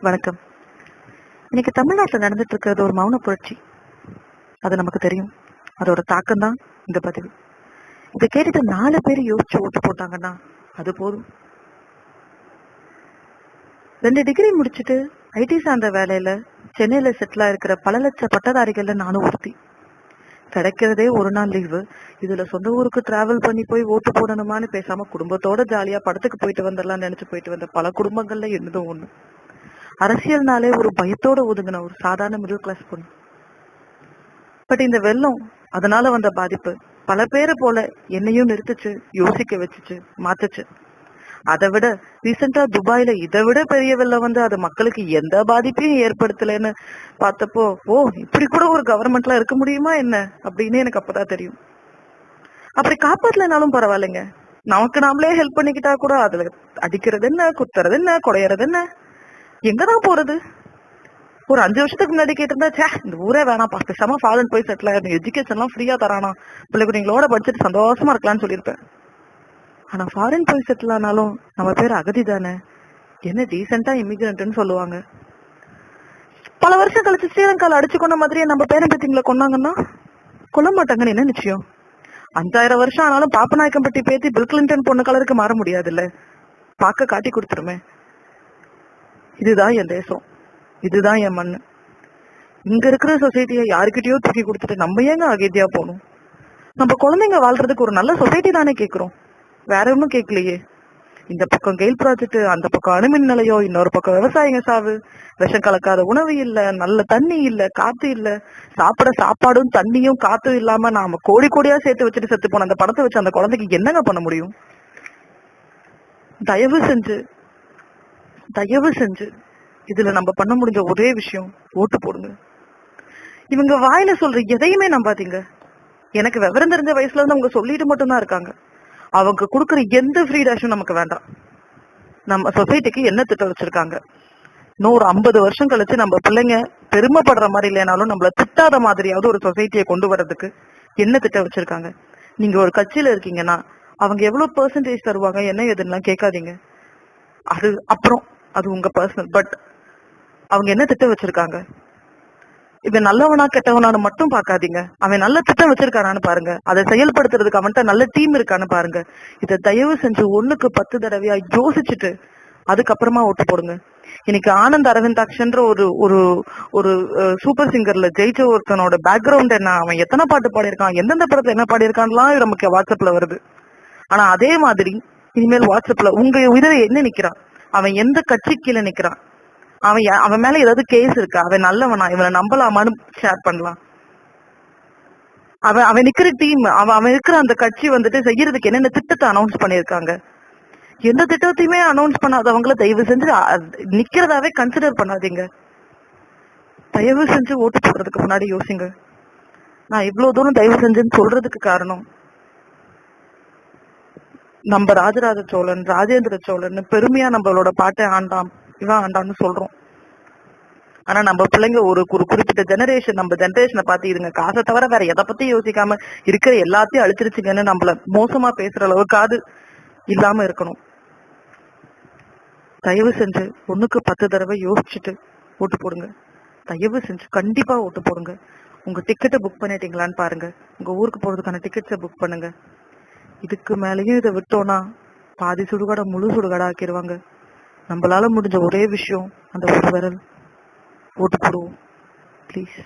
வணக்கம். இன்னைக்கு தமிழ்நாட்டில் நடந்துட்டு இருக்கிறது ஒரு மௌன புரட்சி. அது நமக்கு தெரியும். அதோட தாக்கம் தான் இந்த பதிவு. இதை கேட்டுட்டு 4 பேர் யோசிச்சு ஓட்டு போட்டாங்கன்னா அது போதும். 2 டிகிரி முடிச்சுட்டு ஐடி சார்ந்த வேலையில சென்னையில செட்டில் இருக்கிற பல லட்ச பட்டதாரிகள்ல நானும் ஒருத்தி. கிடைக்கிறதே ஒரு நாள் லீவு. இதுல சொந்த ஊருக்கு டிராவல் பண்ணி போய் ஓட்டு போடணுமான்னு பேசாம குடும்பத்தோட ஜாலியா படத்துக்கு போயிட்டு வந்துடலாம் நினைச்சு போயிட்டு வந்த பல குடும்பங்கள்ல என்னதும் ஒண்ணு. அரசியல்னாலே ஒரு பயத்தோட ஒதுங்கின ஒரு சாதாரண மிடில் கிளாஸ் பொண்ணு. பட் இந்த வெள்ளம், அதனால வந்த பாதிப்பு பல பேரை போல என்னையும் நிறுத்துச்சு, யோசிக்க வச்சுச்சு, மாத்துச்சு. அதை விட ரீசெண்டா துபாயில இதை விட பெரிய வெள்ளம் வந்து அது மக்களுக்கு எந்த பாதிப்பையும் ஏற்படுத்தலைன்னு பார்த்தப்போ, ஓ இப்படி கூட ஒரு கவர்மெண்ட்லாம் இருக்க முடியுமா என்ன அப்படின்னு எனக்கு அப்பதான் தெரியும். அப்படி காப்பாத்தலனாலும் பரவாயில்லைங்க, நமக்கு நாமளே ஹெல்ப் பண்ணிக்கிட்டா கூட அதுல அடிக்கிறது என்ன, குத்துறது என்ன, குடையறது என்ன, எங்கதான் போறது? ஒரு 5 வருஷத்துக்கு முன்னாடி கேட்டிருந்தா, இந்த ஊரே வேணாம், பேசாம ஃபாரின் போய் செட்டில் ஆயிடும், எஜுகேஷன் எல்லாம் ஃப்ரீயா தரானா, பிள்ளைங்களோட படிச்சுட்டு சந்தோஷமா இருக்கலாம்னு சொல்லியிருப்பேன். ஆனா ஃபாரின் போய் செட்டில் ஆனாலும் நம்ம பேர் அகதி தானே, என்ன டீசெண்டா இமிகிரண்ட்னு சொல்லுவாங்க. பல வருஷம் கழிச்சு ஸ்ரீலங்கால அடிச்சு கொண்ட மாதிரியே நம்ம பேரன் பேத்திங்களை கொண்டாங்கன்னா கொல்ல மாட்டாங்கன்னு என்ன நிச்சயம்? 5000 வருஷம் ஆனாலும் பாப்பநாயக்கம்பட்டி பேத்தி பில் கிளின்டன் பொண்ணு கலருக்கு மாற முடியாது இல்ல, பார்க்க காட்டி கொடுத்துருமே. இதுதான் என் தேசம், இதுதான் என் மண்ணு. இங்க இருக்கிற சொசைட்டியை யாருக்கிட்டயோ தூக்கி கொடுத்துட்டு நம்ம ஏங்க அகதியா போகணும்? நம்ம குழந்தைங்க வாழ்றதுக்கு ஒரு நல்ல சொசைட்டி தானே கேட்கிறோம், வேற ஒன்னும் கேட்கலையே. இந்த பக்கம் கெயில் ப்ராஜெக்ட், அந்த பக்கம் அணுமின் நிலையம், இன்னொரு பக்கம் விவசாயிங்க சாவு, விஷம் கலக்காத உணவு இல்ல, நல்ல தண்ணி இல்ல, காத்து இல்ல, சாப்பிட சாப்பாடும் தண்ணியும் காத்தும் இல்லாம நாம கோடி கோடியா சேர்த்து வச்சுட்டு செத்து போன அந்த படத்தை வச்சு அந்த குழந்தைக்கு என்னங்க பண்ண முடியும்? தயவு செஞ்சு தயவு செஞ்சு இதுல நம்ம பண்ண முடிஞ்ச ஒரே விஷயம் ஓட்டு போடுங்க. இவங்க வாயில சொல்ற எதையுமே நம்பாதீங்க. எனக்கு விவரம் தெரிஞ்ச வயசுல இருந்து அவங்க சொல்லிட்டு மட்டும்தான் இருக்காங்க. அவங்க கொடுக்குற எந்த ஃப்ரீ டேஷும் நமக்கு வேண்டாம். நம்ம சொசைட்டிக்கு என்ன திட்டம் வச்சிருக்காங்க, இன்னொரு 50 வருஷம் கழிச்சு நம்ம பிள்ளைங்க பெருமைப்படுற மாதிரி இல்லைனாலும் நம்மள திட்டாத மாதிரியாவது ஒரு சொசைட்டியை கொண்டு வர்றதுக்கு என்ன திட்டம் வச்சிருக்காங்க? நீங்க ஒரு கட்சியில இருக்கீங்கன்னா அவங்க எவ்வளவு பெர்சன்டேஜ் தருவாங்க என்ன எதுலாம் கேட்காதீங்க. அது அப்புறம் அது உங்க பர்சனல். பட் அவங்க என்ன திட்டம் வச்சிருக்காங்க, இவன் நல்லவனா கெட்டவனான்னு மட்டும் பாக்காதீங்க. அவன் நல்ல திட்டம் வச்சிருக்கானான்னு பாருங்க, அதை செயல்படுத்துறதுக்கு அவன்கிட்ட நல்ல டீம் இருக்கான்னு பாருங்க. இதை தயவு செஞ்சு 1க்கு 10 தடவையா யோசிச்சுட்டு அதுக்கப்புறமா ஓட்டு போடுங்க. இன்னைக்கு ஆனந்த் அரவிந்தாக்ஷன்ற ஒரு ஒரு ஒரு சூப்பர் சிங்கர்ல ஜெயிச்ச ஒருத்தனோட பேக்ரவுண்ட் என்ன, அவன் எத்தனை பாட்டு பாடியிருக்கான், எந்தெந்த படத்துல என்ன பாடியிருக்கான்லாம் நமக்கு வாட்ஸ்அப்ல வருது. ஆனா அதே மாதிரி இனிமேல் வாட்ஸ்அப்ல உங்க இதை என்ன நிக்கிறான், அவன் எந்த கட்சி கீழே நிக்கிறான், அவன் மேல ஏதாவது கேஸ் இருக்கா, அவன் நல்லவனா, இவனை நம்பலாமான்னு ஷேர் பண்ணலாம். அவன் நிக்கிற டீம், அவன் இருக்கிற அந்த கட்சி வந்துட்டு செய்யறதுக்கு என்னென்ன திட்டத்தை அனௌன்ஸ் பண்ணிருக்காங்க. எந்த திட்டத்தையுமே அனௌன்ஸ் பண்ணாதவங்கள தயவு செஞ்சு நிக்கிறதாவே கன்சிடர் பண்ணாதீங்க. தயவு செஞ்சு ஓட்டு போடுறதுக்கு முன்னாடி யோசிங்க. நான் இவ்வளவு தூரம் தயவு செஞ்சுன்னு சொல்றதுக்கு காரணம், நம்ம ராஜராஜ சோழன், ராஜேந்திர சோழன் பெருமையா நம்மளோட பாட்டை ஆண்டான், இவன் ஆண்டான்னு சொல்றோம். ஆனா நம்ம பிள்ளைங்க ஒரு குறிப்பிட்ட ஜெனரேஷன், நம்ம ஜெனரேஷனை பார்த்து இதுங்க காசை தவிர வேற எதை பத்தி யோசிக்காம இருக்கிற எல்லாத்தையும் அழிச்சிருச்சுங்கன்னு நம்மள மோசமா பேசுற அளவுக்காவது இல்லாம இருக்கணும். தயவு செஞ்சு 1க்கு 10 தடவை யோசிச்சுட்டு ஓட்டு போடுங்க. தயவு செஞ்சு கண்டிப்பா ஓட்டு போடுங்க. உங்க டிக்கெட்டை புக் பண்ணிட்டீங்களான்னு பாருங்க, உங்க ஊருக்கு போறதுக்கான டிக்கெட்ஸை புக் பண்ணுங்க. இதுக்கு மேலேயும் இதை விட்டோம்னா பாதி சுடுகாட முழு சுடுகாட ஆக்கிடுவாங்க. நம்மளால முடிஞ்ச ஒரே விஷயம் அந்த ஒரு விரல், ஓட்டு போடுவோம் ப்ளீஸ்.